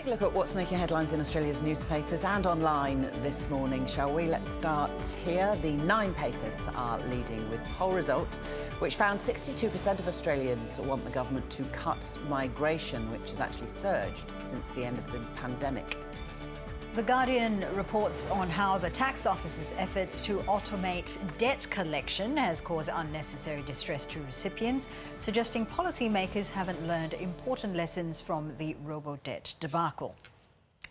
Take a look at what's making headlines in Australia's newspapers and online this morning, shall we? Let's start here. The 9 papers are leading with poll results, which found 62% of Australians want the government to cut migration, which has actually surged since the end of the pandemic. The Guardian reports on how the tax office's efforts to automate debt collection has caused unnecessary distress to recipients, suggesting policymakers haven't learned important lessons from the robo-debt debacle.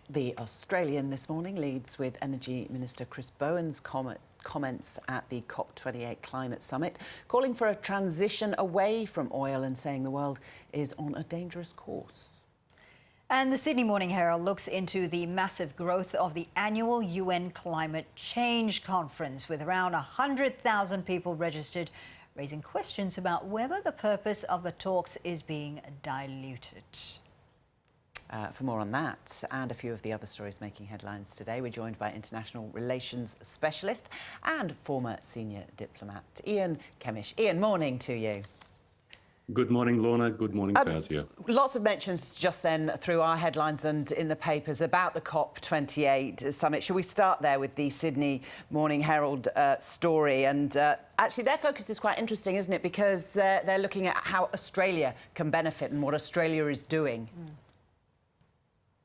The Australian this morning leads with Energy Minister Chris Bowen's comments at the COP28 climate summit, calling for a transition away from oil and saying the world is on a dangerous course. And the Sydney Morning Herald looks into the massive growth of the annual UN Climate Change Conference, with around 100,000 people registered, raising questions about whether the purpose of the talks is being diluted. For more on that and a few of the other stories making headlines today, we're joined by international relations specialist and former senior diplomat, Ian Kemish. Ian, morning to you. Good morning, Lorna. Good morning, Fauziah. Lots of mentions just then through our headlines and in the papers about the COP28 summit. Shall we start there with the Sydney Morning Herald story? And actually, their focus is quite interesting, isn't it? Because they're looking at how Australia can benefit and what Australia is doing.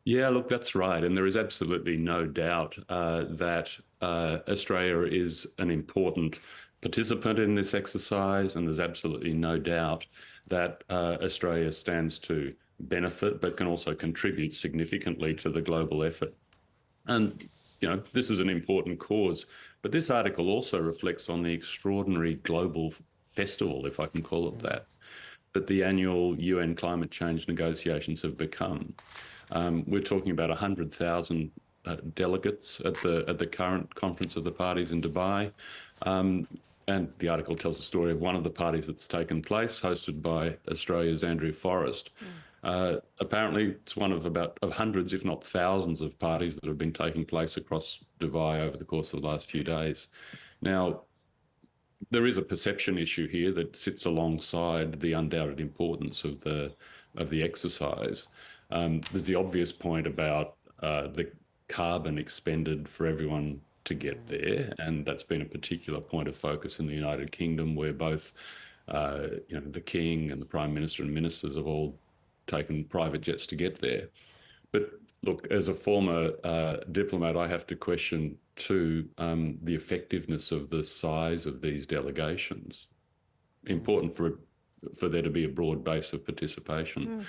Yeah, look, that's right. And there is absolutely no doubt that Australia is an important participant in this exercise, and there's absolutely no doubt that Australia stands to benefit but can also contribute significantly to the global effort. And, you know, this is an important cause. But this article also reflects on the extraordinary global festival, if I can call it that the annual UN climate change negotiations have become. We're talking about 100,000 delegates at the current Conference of the Parties in Dubai. And the article tells the story of one of the parties that's taken place, hosted by Australia's Andrew Forrest. Apparently, it's one of hundreds, if not thousands, of parties that have been taking place across Dubai over the course of the last few days. Now, there is a perception issue here that sits alongside the undoubted importance of the exercise. There's the obvious point about the carbon expended for everyone to get there, and that's been a particular point of focus in the United Kingdom, where both the King and the Prime Minister and ministers have all taken private jets to get there. But look, as a former diplomat, I have to question too the effectiveness of the size of these delegations. Important for there to be a broad base of participation.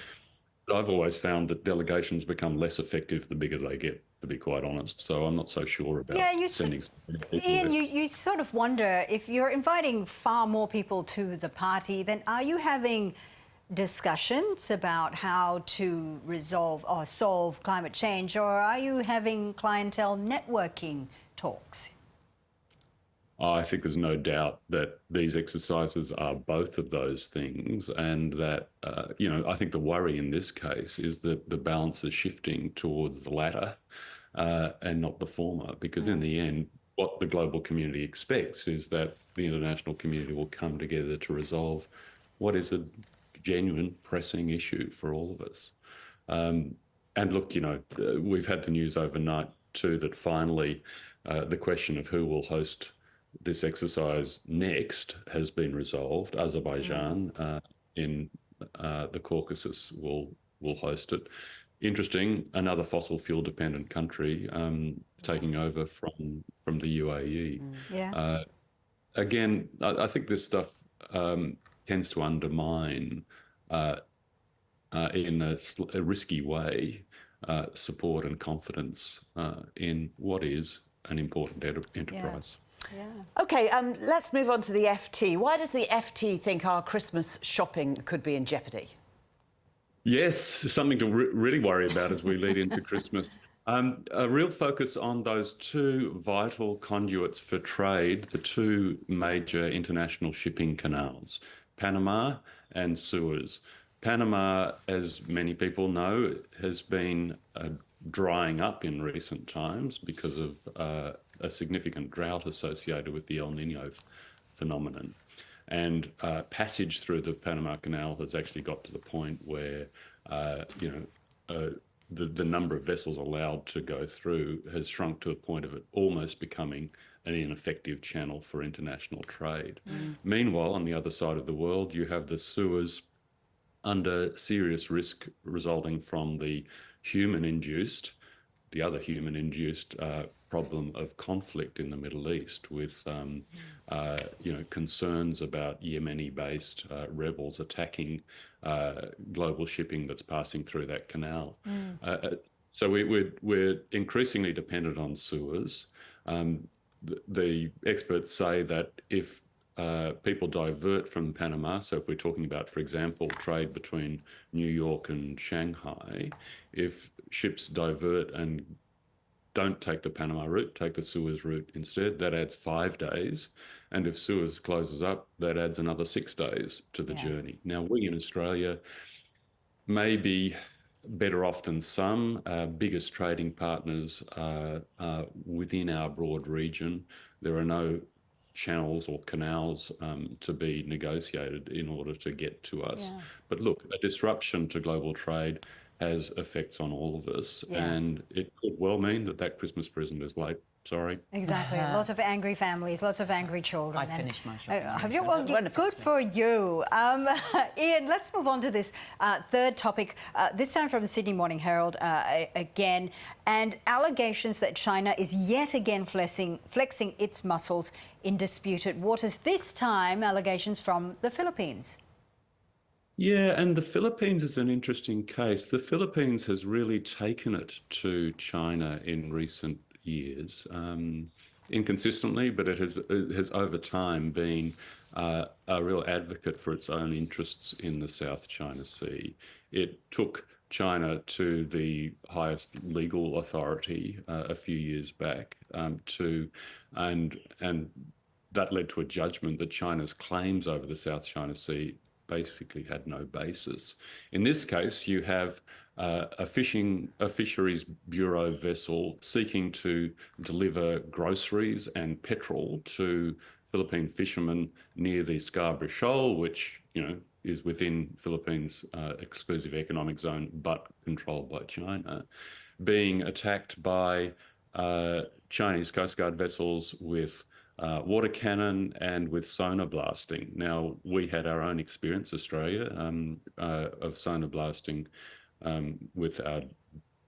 I've always found that delegations become less effective the bigger they get, to be quite honest. So I'm not so sure about sending people. Ian, you sort of wonder, if you're inviting far more people to the party, then are you having discussions about how to resolve or solve climate change, or are you having clientele networking talks? I think there's no doubt that these exercises are both of those things, and that, I think the worry in this case is that the balance is shifting towards the latter and not the former, because in the end, what the global community expects is that the international community will come together to resolve what is a genuine pressing issue for all of us. And look, we've had the news overnight too that finally the question of who will host this exercise next has been resolved. Azerbaijan in the Caucasus will host it. Interesting, another fossil fuel dependent country taking over from the UAE. Again, I think this stuff tends to undermine in a risky way support and confidence in what is an important enterprise. OK, let's move on to the FT. Why does the FT think our Christmas shopping could be in jeopardy? Yes, something to really worry about as we lead into Christmas. A real focus on those two vital conduits for trade, the two major international shipping canals, Panama and Suez. Panama, as many people know, has been drying up in recent times because of a significant drought associated with the El Nino phenomenon. And passage through the Panama Canal has actually got to the point where, the number of vessels allowed to go through has shrunk to the point of it almost becoming an ineffective channel for international trade. Meanwhile, on the other side of the world, you have the Suez under serious risk resulting from the other human-induced problem of conflict in the Middle East, with concerns about Yemeni-based rebels attacking global shipping that's passing through that canal. So we're increasingly dependent on Suez. The experts say that if people divert from Panama, so if we're talking about, for example, trade between New York and Shanghai, if ships divert and don't take the Panama route, take the Suez route instead, that adds 5 days. And if Suez closes up, that adds another 6 days to the journey. Now, we in Australia may be better off than some. Our biggest trading partners are within our broad region. There are no channels or canals to be negotiated in order to get to us. But look, a disruption to global trade has effects on all of us, and it could well mean that Christmas present is late. Sorry. Exactly. Lots of angry families, lots of angry children. I finished my shopping. Have you? Well, good for you. Ian, let's move on to this third topic, this time from the Sydney Morning Herald again, and allegations that China is yet again flexing its muscles in disputed waters, this time allegations from the Philippines. Yeah, and the Philippines is an interesting case. The Philippines has really taken it to China in recent years, inconsistently, but it has over time been a real advocate for its own interests in the South China Sea. It took China to the highest legal authority a few years back, and that led to a judgment that China's claims over the South China Sea basically had no basis. In this case, you have a fisheries bureau vessel seeking to deliver groceries and petrol to Philippine fishermen near the Scarborough Shoal, which is within Philippines' exclusive economic zone but controlled by China, being attacked by Chinese Coast Guard vessels with water cannon and with sonar blasting. Now, we had our own experience, Australia, of sonar blasting with our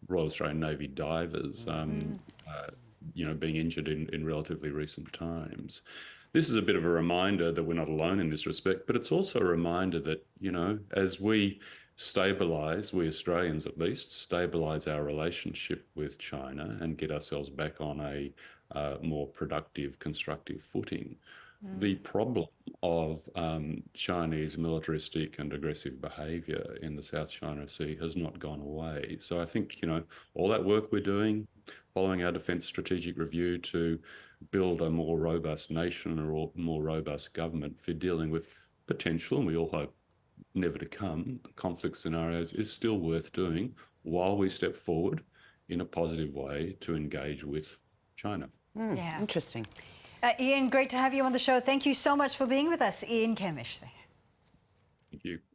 Royal Australian Navy divers, being injured in relatively recent times. This is a bit of a reminder that we're not alone in this respect, but it's also a reminder that, as we stabilise, we Australians at least, stabilise our relationship with China and get ourselves back on a more productive, constructive footing. The problem of Chinese militaristic and aggressive behaviour in the South China Sea has not gone away. So I think, all that work we're doing, following our Defence Strategic Review to build a more robust nation or a more robust government for dealing with potential, and we all hope never to come, conflict scenarios, is still worth doing while we step forward in a positive way to engage with China. Yeah. Interesting. Ian, great to have you on the show. Thank you so much for being with us. Ian Kemish. Thank you.